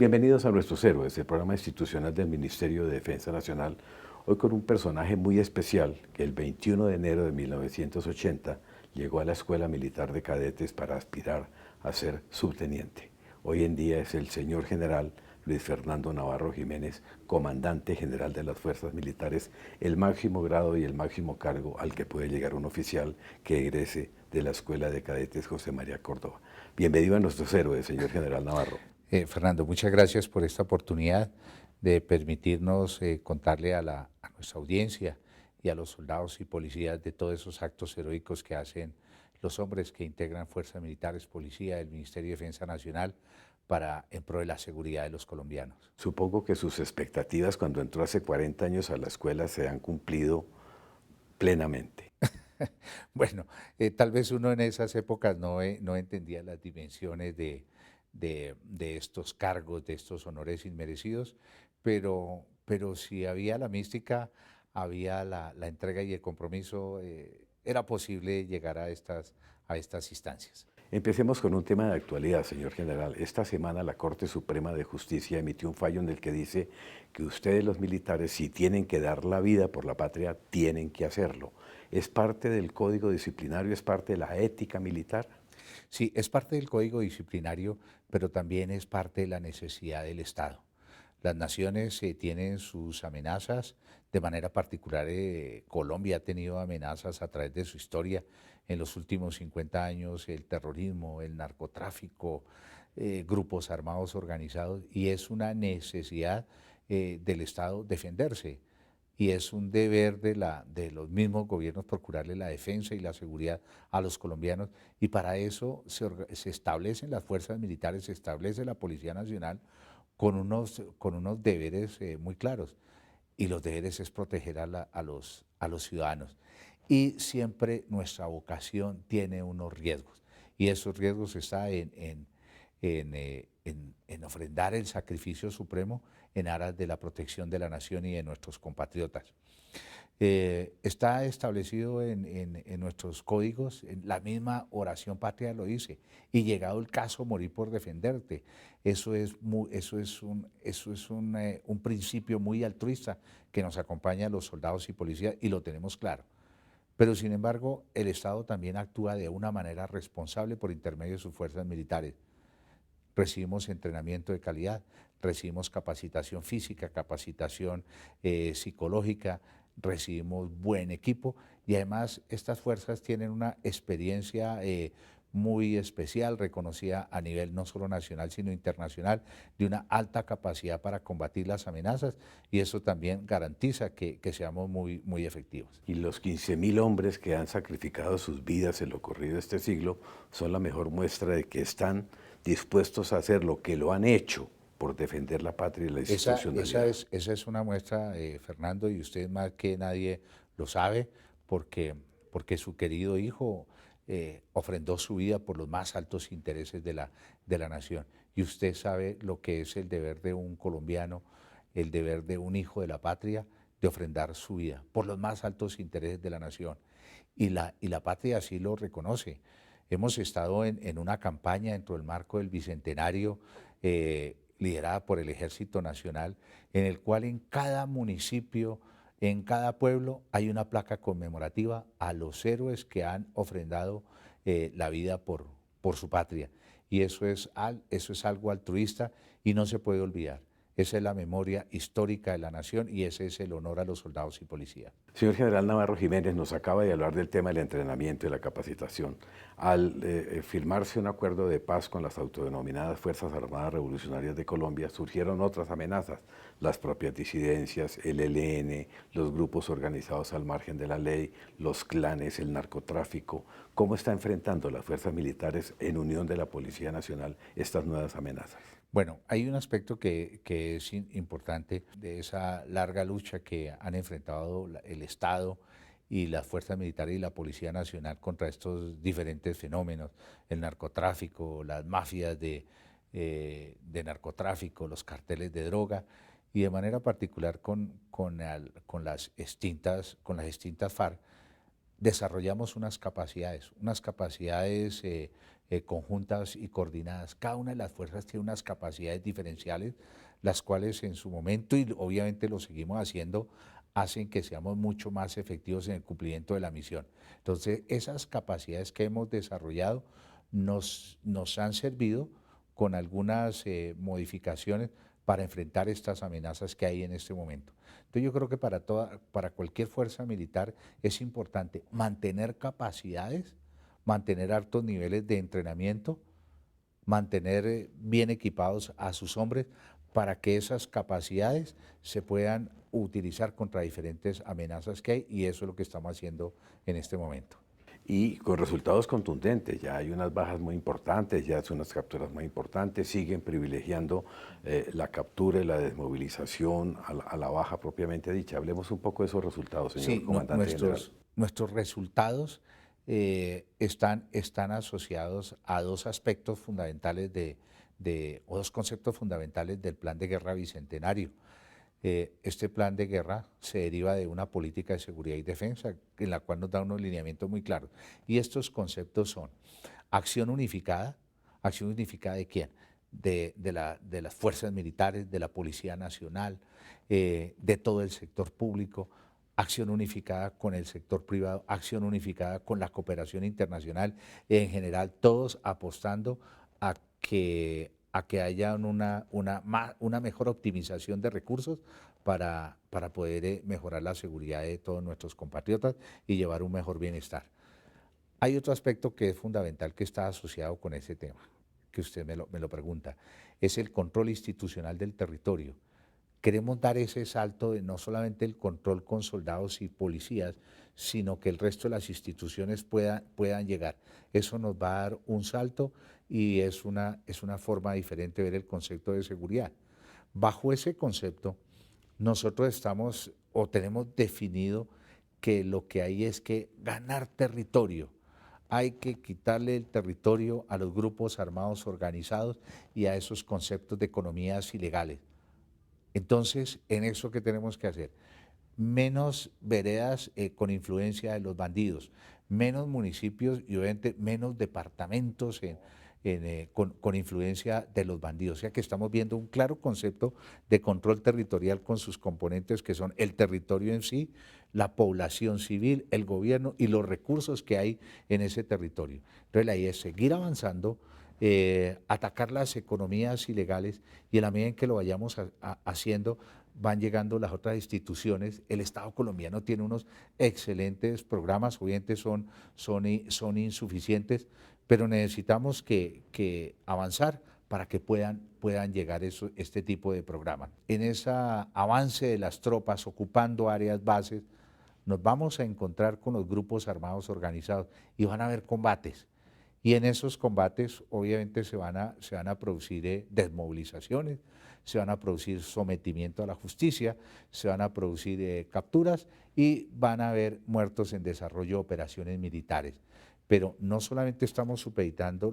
Bienvenidos a Nuestros Héroes, el programa institucional del Ministerio de Defensa Nacional, hoy con un personaje muy especial que el 21 de enero de 1980 llegó a la Escuela Militar de Cadetes para aspirar a ser subteniente. Hoy en día es el señor general Luis Fernando Navarro Jiménez, comandante general de las Fuerzas Militares, el máximo grado y el máximo cargo al que puede llegar un oficial que egrese de la Escuela de Cadetes José María Córdoba. Bienvenido a Nuestros Héroes, señor general Navarro. Fernando, muchas gracias por esta oportunidad de permitirnos contarle a nuestra audiencia y a los soldados y policías de todos esos actos heroicos que hacen los hombres que integran fuerzas militares, policía, el Ministerio de Defensa Nacional en pro de la seguridad de los colombianos. Supongo que sus expectativas cuando entró hace 40 años a la escuela se han cumplido plenamente. Bueno, tal vez uno en esas épocas no entendía las dimensiones de estos cargos, de estos honores inmerecidos, pero si había la mística, había la entrega y el compromiso, era posible llegar a estas instancias. Empecemos con un tema de actualidad, señor general. Esta semana la Corte Suprema de Justicia emitió un fallo en el que dice que ustedes los militares, si tienen que dar la vida por la patria, tienen que hacerlo. ¿Es parte del código disciplinario, es parte de la ética militar? Sí, es parte del código disciplinario, pero también es parte de la necesidad del Estado. Las naciones tienen sus amenazas, de manera particular Colombia ha tenido amenazas a través de su historia en los últimos 50 años, el terrorismo, el narcotráfico, grupos armados organizados, y es una necesidad del Estado defenderse. Y es un deber de los mismos gobiernos procurarle la defensa y la seguridad a los colombianos, y para eso se establecen las fuerzas militares, se establece la Policía Nacional con unos deberes muy claros, y los deberes es proteger a los ciudadanos. Y siempre nuestra vocación tiene unos riesgos, y esos riesgos está en ofrendar el sacrificio supremo en aras de la protección de la nación y de nuestros compatriotas. Está establecido en nuestros códigos, en la misma oración patria lo dice, y llegado el caso, morir por defenderte. Eso es un principio muy altruista que nos acompaña a los soldados y policías, y lo tenemos claro. Pero sin embargo, el Estado también actúa de una manera responsable por intermedio de sus fuerzas militares. Recibimos entrenamiento de calidad, recibimos capacitación física, capacitación psicológica, recibimos buen equipo, y además estas fuerzas tienen una experiencia muy especial, reconocida a nivel no solo nacional sino internacional, de una alta capacidad para combatir las amenazas, y eso también garantiza que seamos muy efectivos. Y los 15.000 hombres que han sacrificado sus vidas en lo corrido de este siglo son la mejor muestra de que están dispuestos a hacer lo que lo han hecho por defender la patria y la institucionalidad. Esa es una muestra, Fernando, y usted más que nadie lo sabe, porque su querido hijo ofrendó su vida por los más altos intereses de la nación. Y usted sabe lo que es el deber de un colombiano, el deber de un hijo de la patria, de ofrendar su vida por los más altos intereses de la nación. Y la patria así lo reconoce. Hemos estado en una campaña dentro del marco del Bicentenario, liderada por el Ejército Nacional, en el cual en cada municipio, en cada pueblo, hay una placa conmemorativa a los héroes que han ofrendado la vida por su patria. Y eso es algo altruista y no se puede olvidar. Esa es la memoria histórica de la nación, y ese es el honor a los soldados y policías. Señor general Navarro Jiménez, nos acaba de hablar del tema del entrenamiento y la capacitación. Al firmarse un acuerdo de paz con las autodenominadas Fuerzas Armadas Revolucionarias de Colombia, surgieron otras amenazas, las propias disidencias, el ELN, los grupos organizados al margen de la ley, los clanes, el narcotráfico. ¿Cómo está enfrentando las fuerzas militares en unión de la Policía Nacional estas nuevas amenazas? Bueno, hay un aspecto que es importante de esa larga lucha que han enfrentado el Estado y las fuerzas militares y la Policía Nacional contra estos diferentes fenómenos: el narcotráfico, las mafias de narcotráfico, los carteles de droga, y de manera particular con con las extintas FARC. Desarrollamos unas capacidades conjuntas y coordinadas. Cada una de las fuerzas tiene unas capacidades diferenciales, las cuales en su momento, y obviamente lo seguimos haciendo, hacen que seamos mucho más efectivos en el cumplimiento de la misión. Entonces, esas capacidades que hemos desarrollado nos han servido con algunas modificaciones para enfrentar estas amenazas que hay en este momento. Entonces yo creo que para cualquier fuerza militar es importante mantener capacidades, mantener altos niveles de entrenamiento, mantener bien equipados a sus hombres para que esas capacidades se puedan utilizar contra diferentes amenazas que hay, y eso es lo que estamos haciendo en este momento. Y con resultados contundentes, ya hay unas bajas muy importantes, ya son unas capturas muy importantes, siguen privilegiando la captura y la desmovilización a la baja propiamente dicha. Hablemos un poco de esos resultados, señor Sí, comandante general. nuestros resultados están asociados a dos aspectos fundamentales o dos conceptos fundamentales del Plan de Guerra Bicentenario. Este plan de guerra se deriva de una política de seguridad y defensa en la cual nos da unos lineamientos muy claros. Y estos conceptos son acción unificada ¿de quién? De las fuerzas militares, de la Policía Nacional, de todo el sector público, acción unificada con el sector privado, acción unificada con la cooperación internacional, en general todos apostando a que haya una mejor optimización de recursos para poder mejorar la seguridad de todos nuestros compatriotas y llevar un mejor bienestar. Hay otro aspecto que es fundamental que está asociado con ese tema, que usted me lo pregunta, es el control institucional del territorio. Queremos dar ese salto de no solamente el control con soldados y policías, sino que el resto de las instituciones puedan llegar. Eso nos va a dar un salto y es una forma diferente de ver el concepto de seguridad. Bajo ese concepto, nosotros estamos o tenemos definido que lo que hay es que ganar territorio. Hay que quitarle el territorio a los grupos armados organizados y a esos conceptos de economías ilegales. Entonces, en eso, ¿qué tenemos que hacer? Menos veredas con influencia de los bandidos, menos municipios y obviamente menos departamentos con influencia de los bandidos. O sea que estamos viendo un claro concepto de control territorial con sus componentes que son el territorio en sí, la población civil, el gobierno y los recursos que hay en ese territorio. Entonces la idea es seguir avanzando, atacar las economías ilegales y en la medida en que lo vayamos haciendo, van llegando las otras instituciones. El Estado colombiano tiene unos excelentes programas, obviamente son insuficientes, pero necesitamos que avanzar para que puedan llegar este tipo de programas. En ese avance de las tropas ocupando áreas bases, nos vamos a encontrar con los grupos armados organizados y van a haber combates. Y en esos combates obviamente se van a producir desmovilizaciones, se van a producir sometimiento a la justicia, se van a producir capturas y van a haber muertos en desarrollo de operaciones militares. Pero no solamente estamos supeditando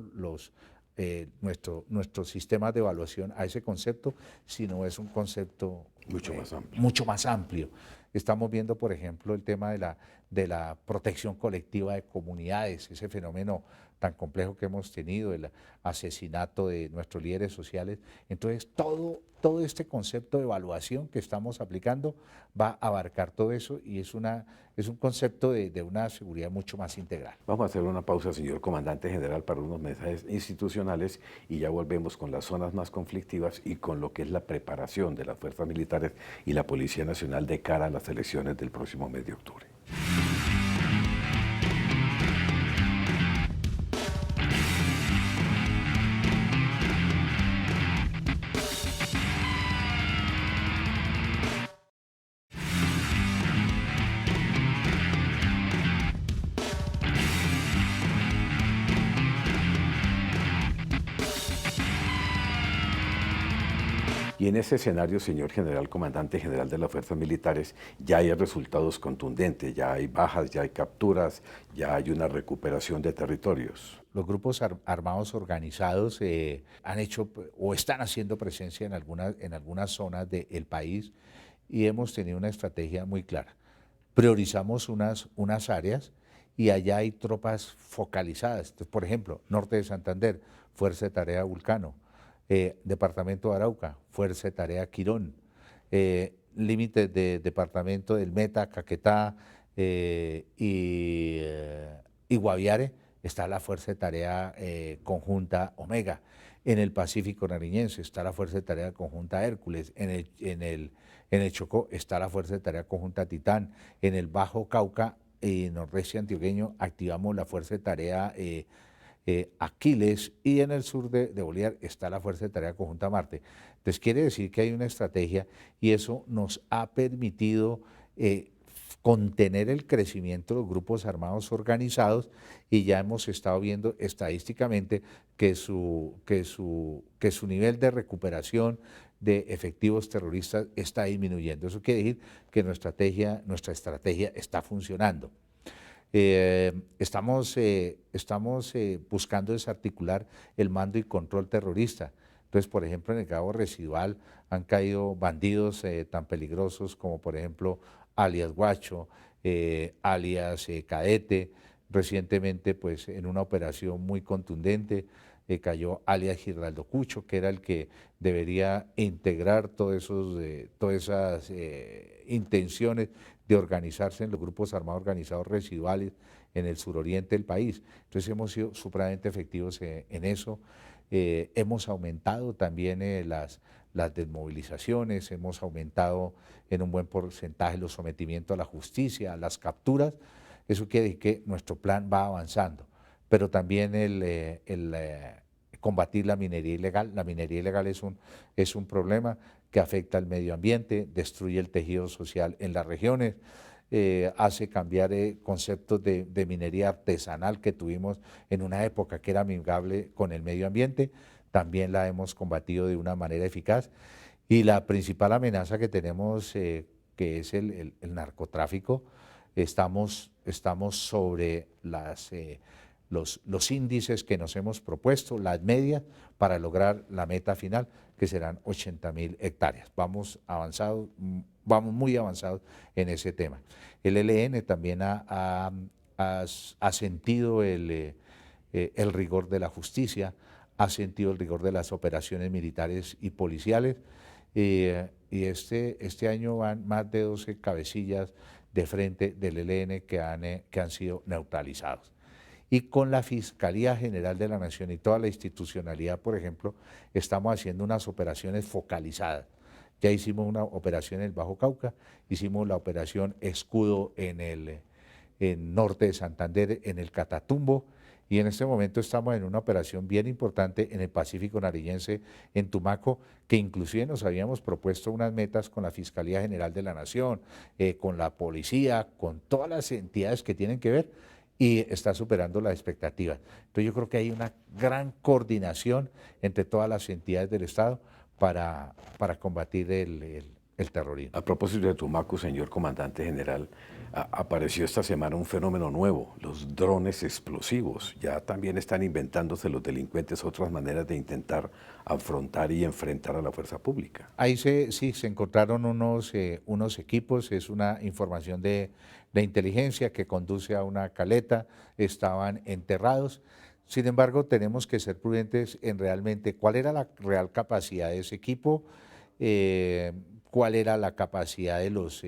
nuestros sistemas de evaluación a ese concepto, sino es un concepto mucho más amplio. Estamos viendo, por ejemplo, el tema de la protección colectiva de comunidades, ese fenómeno tan complejo que hemos tenido, el asesinato de nuestros líderes sociales. Entonces, todo este concepto de evaluación que estamos aplicando va a abarcar todo eso y es un concepto de una seguridad mucho más integral. Vamos a hacer una pausa, señor comandante general, para unos mensajes institucionales y ya volvemos con las zonas más conflictivas y con lo que es la preparación de las fuerzas militares y la Policía Nacional de cara a las elecciones del próximo mes de octubre. Y en ese escenario, señor general, comandante general de las fuerzas militares, ya hay resultados contundentes, ya hay bajas, ya hay capturas, ya hay una recuperación de territorios. Los grupos armados organizados han hecho o están haciendo presencia en algunas zonas del país y hemos tenido una estrategia muy clara. Priorizamos unas áreas y allá hay tropas focalizadas. Entonces, por ejemplo, norte de Santander, Fuerza de Tarea Vulcano, departamento de Arauca, Fuerza de Tarea Quirón, límites de departamento del Meta, Caquetá y Guaviare, está la Fuerza de Tarea Conjunta Omega. En el Pacífico Nariñense está la Fuerza de Tarea Conjunta Hércules. En el Chocó está la Fuerza de Tarea Conjunta Titán. En el Bajo Cauca y Nordeste Antioqueño activamos la Fuerza de Tarea Aquiles, y en el sur de Bolívar está la Fuerza de Tarea Conjunta Marte. Entonces quiere decir que hay una estrategia y eso nos ha permitido contener el crecimiento de los grupos armados organizados, y ya hemos estado viendo estadísticamente que su nivel de recuperación de efectivos terroristas está disminuyendo. Eso quiere decir que nuestra estrategia está funcionando. Estamos buscando desarticular el mando y control terrorista. Entonces, por ejemplo, en el Cabo Residual han caído bandidos tan peligrosos como, por ejemplo, alias Guacho, alias Cadete. Recientemente, pues, en una operación muy contundente, cayó alias Giraldo Cucho, que era el que debería integrar todas esas intenciones de organizarse en los grupos armados organizados residuales en el suroriente del país. Entonces hemos sido supremamente efectivos en eso. Hemos aumentado también las desmovilizaciones, hemos aumentado en un buen porcentaje los sometimientos a la justicia, las capturas. Eso quiere decir que nuestro plan va avanzando, pero también combatir la minería ilegal. La minería ilegal es un problema que afecta al medio ambiente, destruye el tejido social en las regiones, hace cambiar conceptos de minería artesanal que tuvimos en una época que era amigable con el medio ambiente. También la hemos combatido de una manera eficaz. Y la principal amenaza que tenemos, que es el narcotráfico, estamos sobre los índices que nos hemos propuesto, las medias, para lograr la meta final, que serán 80.000 hectáreas. Vamos muy avanzados en ese tema. El ELN también ha sentido el rigor de la justicia, ha sentido el rigor de las operaciones militares y policiales, y este año van más de 12 cabecillas de frente del ELN que han sido neutralizados. Y con la Fiscalía General de la Nación y toda la institucionalidad, por ejemplo, estamos haciendo unas operaciones focalizadas. Ya hicimos una operación en el Bajo Cauca, hicimos la operación Escudo en norte de Santander, en el Catatumbo, y en este momento estamos en una operación bien importante en el Pacífico Nariñense, en Tumaco, que inclusive nos habíamos propuesto unas metas con la Fiscalía General de la Nación, con la policía, con todas las entidades que tienen que ver, y está superando las expectativas. Entonces yo creo que hay una gran coordinación entre todas las entidades del Estado para combatir el terrorismo. A propósito de Tumaco, señor comandante general, apareció esta semana un fenómeno nuevo, los drones explosivos. Ya también están inventándose los delincuentes otras maneras de intentar afrontar y enfrentar a la fuerza pública. Ahí sí, se encontraron unos equipos, es una información de inteligencia que conduce a una caleta, estaban enterrados. Sin embargo, tenemos que ser prudentes en realmente cuál era la real capacidad de ese equipo, cuál era la capacidad de los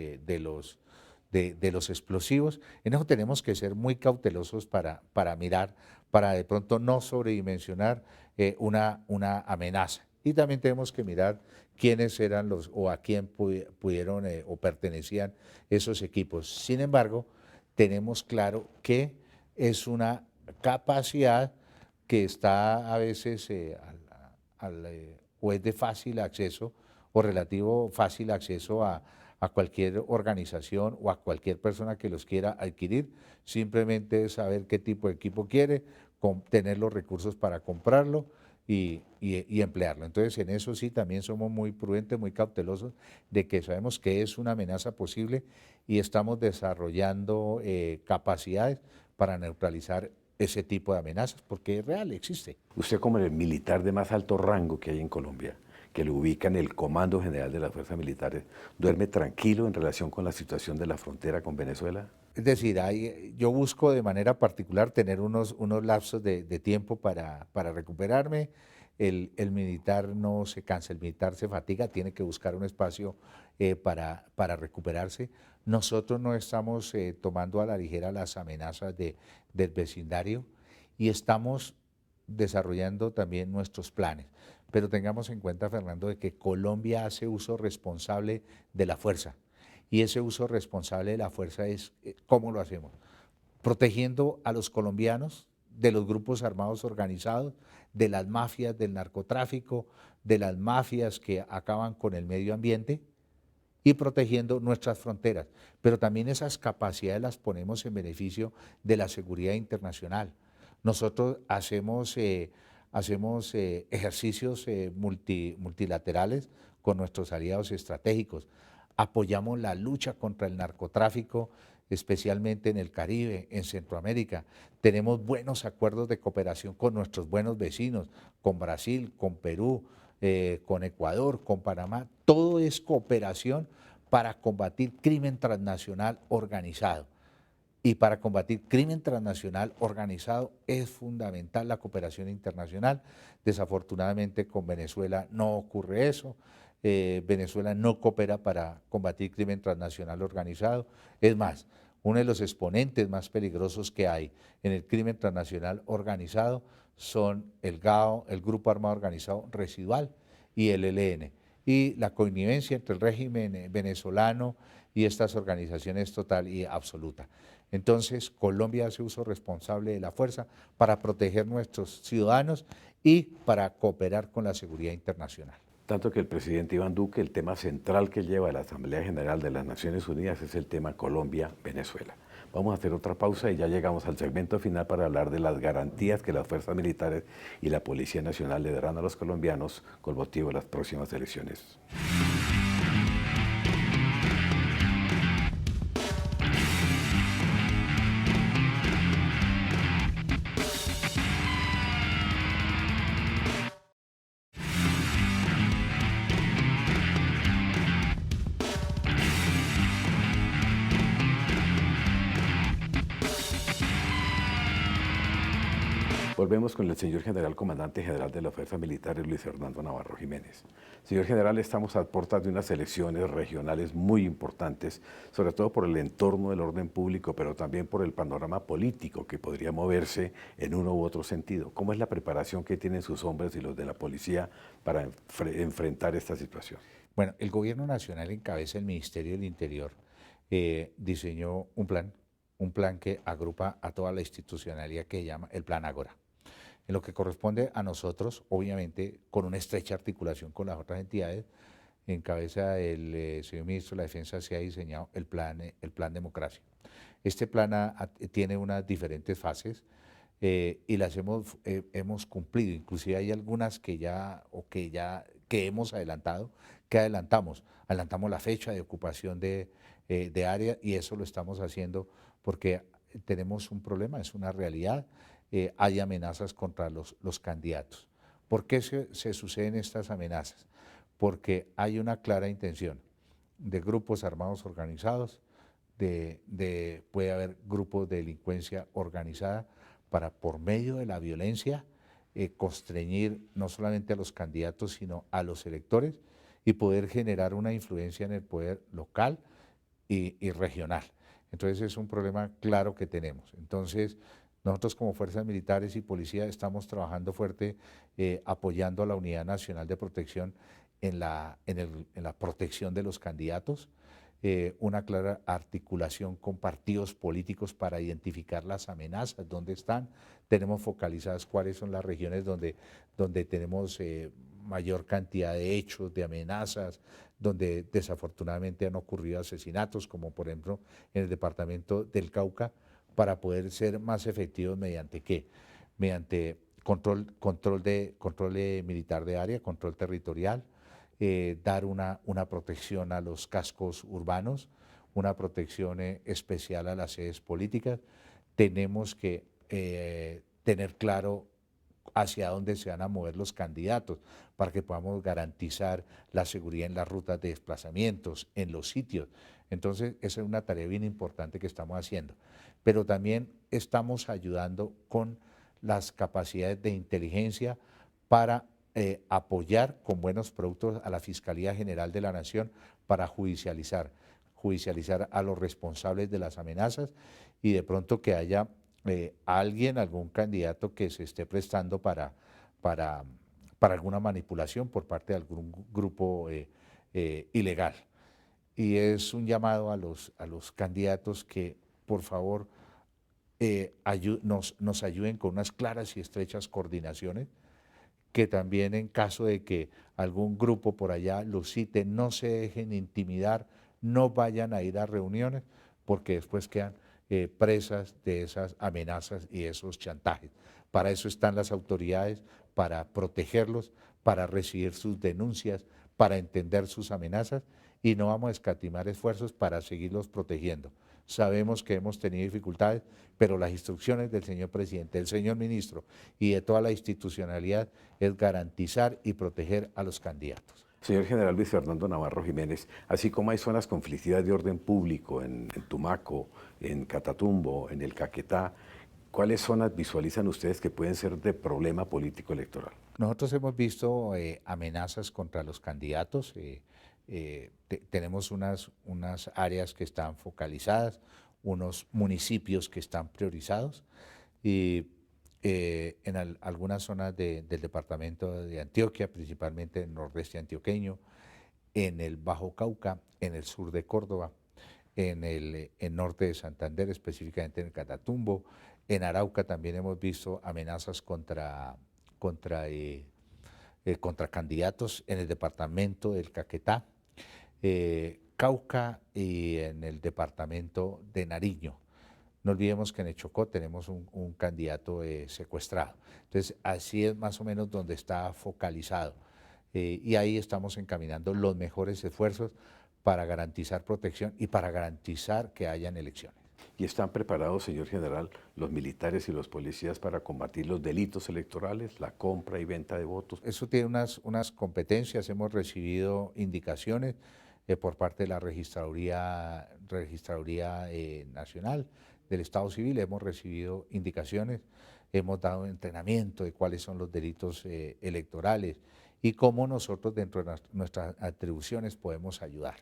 explosivos. En eso tenemos que ser muy cautelosos para mirar, para de pronto no sobredimensionar una amenaza. Y también tenemos que mirar quiénes eran o a quién pudieron o pertenecían esos equipos. Sin embargo, tenemos claro que es una capacidad que está a veces o es de fácil acceso o relativo fácil acceso a cualquier organización o a cualquier persona que los quiera adquirir. Simplemente es saber qué tipo de equipo quiere, tener los recursos para comprarlo y emplearlo. Entonces, en eso sí también somos muy prudentes, muy cautelosos, de que sabemos que es una amenaza posible y estamos desarrollando capacidades para neutralizar ese tipo de amenazas, porque es real, existe. Usted, como el militar de más alto rango que hay en Colombia, que lo ubica en el Comando General de las Fuerzas Militares, duerme tranquilo en relación con la situación de la frontera con Venezuela? Es decir, yo busco de manera particular tener unos lapsos de tiempo para recuperarme. El militar no se cansa, el militar se fatiga, tiene que buscar un espacio para recuperarse. Nosotros no estamos tomando a la ligera las amenazas del vecindario y estamos desarrollando también nuestros planes. Pero tengamos en cuenta, Fernando, de que Colombia hace uso responsable de la fuerza. Y ese uso responsable de la fuerza es, ¿cómo lo hacemos? Protegiendo a los colombianos de los grupos armados organizados, de las mafias del narcotráfico, de las mafias que acaban con el medio ambiente y protegiendo nuestras fronteras. Pero también esas capacidades las ponemos en beneficio de la seguridad internacional. Nosotros hacemos ejercicios multilaterales con nuestros aliados estratégicos. Apoyamos la lucha contra el narcotráfico, especialmente en el Caribe, en Centroamérica. Tenemos buenos acuerdos de cooperación con nuestros buenos vecinos, con Brasil, con Perú, con Ecuador, con Panamá. Todo es cooperación para combatir crimen transnacional organizado. Y para combatir crimen transnacional organizado es fundamental la cooperación internacional. Desafortunadamente con Venezuela no ocurre eso. Venezuela no coopera para combatir crimen transnacional organizado. Es más, uno de los exponentes más peligrosos que hay en el crimen transnacional organizado son el GAO, el Grupo Armado Organizado Residual, y el ELN. Y la connivencia entre el régimen venezolano y estas organizaciones es total y absoluta. Entonces, Colombia hace uso responsable de la fuerza para proteger nuestros ciudadanos y para cooperar con la seguridad internacional. Tanto que el presidente Iván Duque, el tema central que lleva a la Asamblea General de las Naciones Unidas es el tema Colombia-Venezuela. Vamos a hacer otra pausa y ya llegamos al segmento final para hablar de las garantías que las fuerzas militares y la Policía Nacional le darán a los colombianos con motivo de las próximas elecciones. Volvemos con el señor general comandante general de las Fuerzas Militares, Luis Fernando Navarro Jiménez. Señor general, estamos a puertas de unas elecciones regionales muy importantes, sobre todo por el entorno del orden público, pero también por el panorama político que podría moverse en uno u otro sentido. ¿Cómo es la preparación que tienen sus hombres y los de la policía para enfrentar esta situación? Bueno, el gobierno nacional encabeza el Ministerio del Interior, diseñó un plan que agrupa a toda la institucionalidad que llama el Plan Ágora. En lo que corresponde a nosotros, obviamente, con una estrecha articulación con las otras entidades, en cabeza del señor ministro de la Defensa se ha diseñado el plan Democracia. Este plan tiene unas diferentes fases y las hemos cumplido. Inclusive hay algunas que hemos adelantado, que adelantamos. Adelantamos la fecha de ocupación de área y eso lo estamos haciendo porque tenemos un problema, es una realidad. Hay amenazas contra los candidatos. ¿Por qué se suceden estas amenazas? Porque hay una clara intención de grupos armados organizados, puede haber grupos de delincuencia organizada para, por medio de la violencia, constreñir no solamente a los candidatos, sino a los electores y poder generar una influencia en el poder local y regional. Entonces es un problema claro que tenemos. Entonces, nosotros como fuerzas militares y policía estamos trabajando fuerte apoyando a la Unidad Nacional de Protección en la protección de los candidatos, una clara articulación con partidos políticos para identificar las amenazas, dónde están. Tenemos focalizadas cuáles son las regiones donde tenemos mayor cantidad de hechos, de amenazas, donde desafortunadamente han ocurrido asesinatos, como por ejemplo en el departamento del Cauca, para poder ser más efectivos mediante ¿qué? Mediante control militar de área, control territorial, dar una protección a los cascos urbanos, una protección especial a las sedes políticas. Tenemos que tener claro hacia dónde se van a mover los candidatos, para que podamos garantizar la seguridad en las rutas de desplazamientos, en los sitios. Entonces, esa es una tarea bien importante que estamos haciendo. Pero también estamos ayudando con las capacidades de inteligencia para apoyar con buenos productos a la Fiscalía General de la Nación para judicializar a los responsables de las amenazas y de pronto que haya alguien, algún candidato que se esté prestando para, para alguna manipulación por parte de algún grupo ilegal. Y es un llamado a los candidatos que, por favor, nos ayuden con unas claras y estrechas coordinaciones, que también en caso de que algún grupo por allá los cite, no se dejen intimidar, no vayan a ir a reuniones, porque después quedan presas de esas amenazas y esos chantajes. Para eso están las autoridades, para protegerlos, para recibir sus denuncias, para entender sus amenazas, y no vamos a escatimar esfuerzos para seguirlos protegiendo. Sabemos que hemos tenido dificultades, pero las instrucciones del señor presidente, del señor ministro y de toda la institucionalidad es garantizar y proteger a los candidatos. Señor General Luis Fernando Navarro Jiménez, así como hay zonas conflictivas de orden público en Tumaco, en Catatumbo, en el Caquetá, ¿cuáles zonas visualizan ustedes que pueden ser de problema político electoral? Nosotros hemos visto amenazas contra los candidatos. Tenemos unas áreas que están focalizadas, unos municipios que están priorizados y en algunas zonas del departamento de Antioquia, principalmente en el nordeste antioqueño, en el Bajo Cauca, en el sur de Córdoba, en el norte de Santander, específicamente en el Catatumbo. En Arauca también hemos visto amenazas contra candidatos en el departamento del Caquetá, Cauca y en el departamento de Nariño. No olvidemos que en el Chocó tenemos un candidato secuestrado. Entonces, así es más o menos donde está focalizado. Y ahí estamos encaminando los mejores esfuerzos para garantizar protección y para garantizar que hayan elecciones. ¿Y están preparados, señor general, los militares y los policías para combatir los delitos electorales, la compra y venta de votos? Eso tiene unas competencias, hemos recibido indicaciones por parte de la Registraduría Nacional del Estado Civil, hemos recibido indicaciones, hemos dado entrenamiento de cuáles son los delitos electorales y cómo nosotros dentro de nuestras atribuciones podemos ayudar.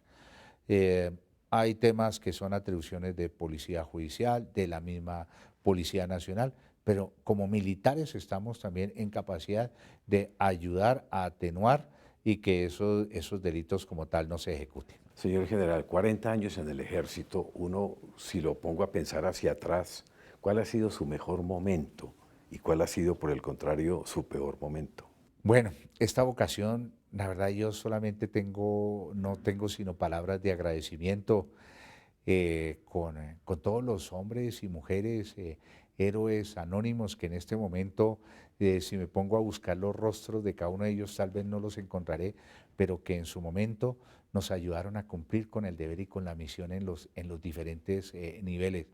Hay temas que son atribuciones de Policía Judicial, de la misma Policía Nacional, pero como militares estamos también en capacidad de ayudar a atenuar y que esos delitos como tal no se ejecuten. Señor general, 40 años en el ejército, uno, si lo pongo a pensar hacia atrás, ¿cuál ha sido su mejor momento y cuál ha sido, por el contrario, su peor momento? Bueno, esta vocación, la verdad yo solamente no tengo sino palabras de agradecimiento con todos los hombres y mujeres, héroes anónimos que en este momento, si me pongo a buscar los rostros de cada uno de ellos, tal vez no los encontraré, pero que en su momento nos ayudaron a cumplir con el deber y con la misión en los diferentes niveles.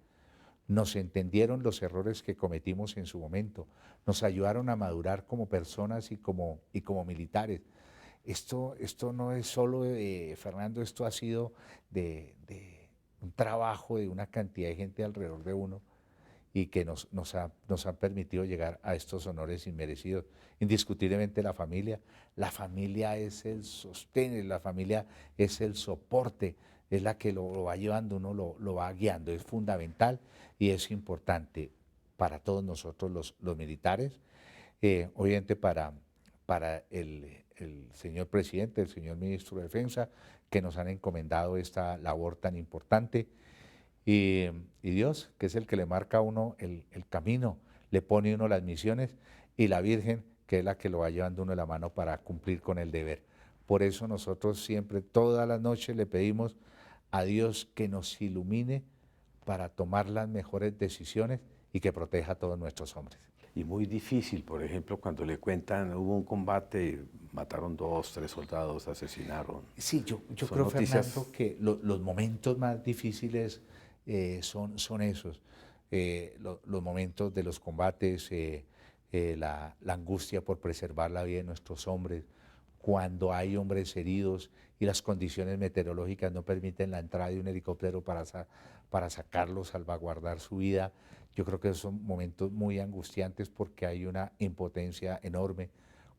Nos entendieron los errores que cometimos en su momento, nos ayudaron a madurar como personas y como militares. Esto no es solo, Fernando, esto ha sido de un trabajo de una cantidad de gente alrededor de uno y que nos han permitido llegar a estos honores inmerecidos. Indiscutiblemente la familia es el sostén, la familia es el soporte, es la que lo va llevando, uno lo va guiando, es fundamental y es importante para todos nosotros los militares, obviamente para el señor presidente, el señor ministro de Defensa, que nos han encomendado esta labor tan importante. Y Dios, que es el que le marca a uno el camino, le pone a uno las misiones, y la Virgen, que es la que lo va llevando uno de la mano para cumplir con el deber. Por eso nosotros siempre, todas las noches, le pedimos a Dios que nos ilumine para tomar las mejores decisiones y que proteja a todos nuestros hombres. Y muy difícil, por ejemplo, cuando le cuentan, hubo un combate, mataron 2, 3 soldados, asesinaron. Sí, yo creo, noticias... Fernando, que los momentos más difíciles son esos, los momentos de los combates, la angustia por preservar la vida de nuestros hombres, cuando hay hombres heridos y las condiciones meteorológicas no permiten la entrada de un helicóptero para sacarlos, salvaguardar su vida. Yo creo que son momentos muy angustiantes porque hay una impotencia enorme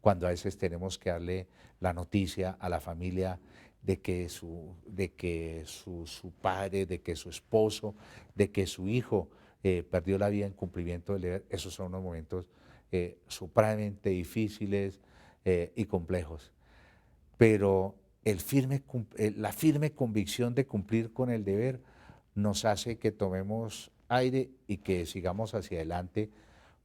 cuando a veces tenemos que darle la noticia a la familia de que su padre, de que su esposo, de que su hijo perdió la vida en cumplimiento del deber. Esos son unos momentos supremamente difíciles y complejos. Pero la firme convicción de cumplir con el deber nos hace que tomemos aire y que sigamos hacia adelante,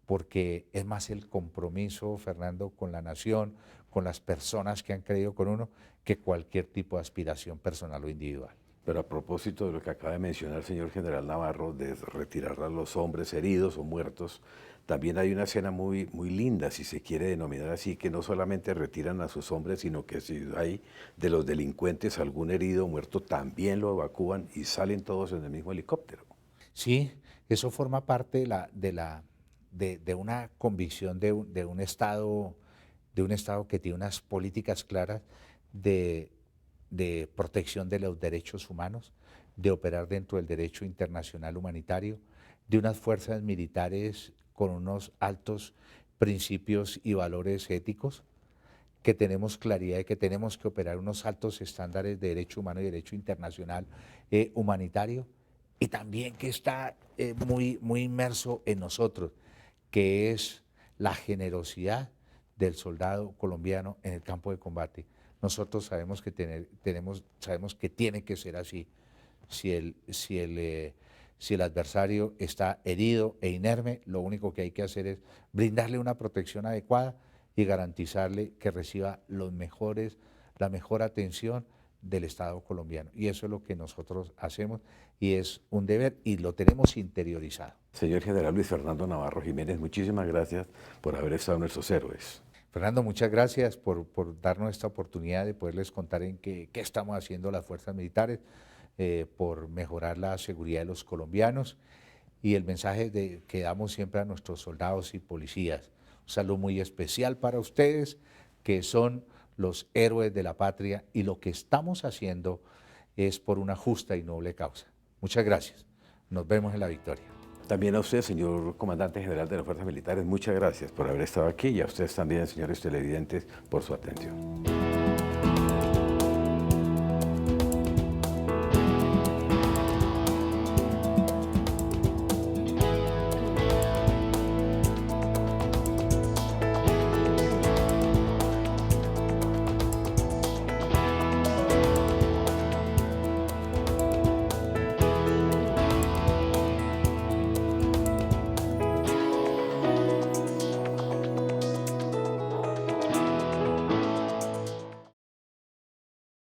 porque es más el compromiso, Fernando, con la nación, con las personas que han creído con uno, que cualquier tipo de aspiración personal o individual. Pero a propósito de lo que acaba de mencionar el señor general Navarro, de retirar a los hombres heridos o muertos, también hay una escena muy, muy linda, si se quiere denominar así, que no solamente retiran a sus hombres, sino que si hay de los delincuentes algún herido o muerto, también lo evacúan y salen todos en el mismo helicóptero. Sí, eso forma parte de una convicción de un Estado que tiene unas políticas claras de protección de los derechos humanos, de operar dentro del derecho internacional humanitario, de unas fuerzas militares con unos altos principios y valores éticos, que tenemos claridad de que tenemos que operar unos altos estándares de derecho humano y derecho internacional humanitario, y también que está muy inmerso en nosotros, que es la generosidad del soldado colombiano en el campo de combate. Nosotros sabemos sabemos que tiene que ser así. Si el adversario está herido e inerme, lo único que hay que hacer es brindarle una protección adecuada y garantizarle que reciba la mejor atención del Estado colombiano. Y eso es lo que nosotros hacemos y es un deber y lo tenemos interiorizado. Señor general Luis Fernando Navarro Jiménez, muchísimas gracias por haber estado nuestros héroes. Fernando, muchas gracias por darnos esta oportunidad de poderles contar en qué estamos haciendo las fuerzas militares por mejorar la seguridad de los colombianos y el mensaje que damos siempre a nuestros soldados y policías. Un saludo muy especial para ustedes, que son los héroes de la patria, y lo que estamos haciendo es por una justa y noble causa. Muchas gracias. Nos vemos en la victoria. También a usted, señor comandante general de las Fuerzas Militares, muchas gracias por haber estado aquí y a ustedes también, señores televidentes, por su atención.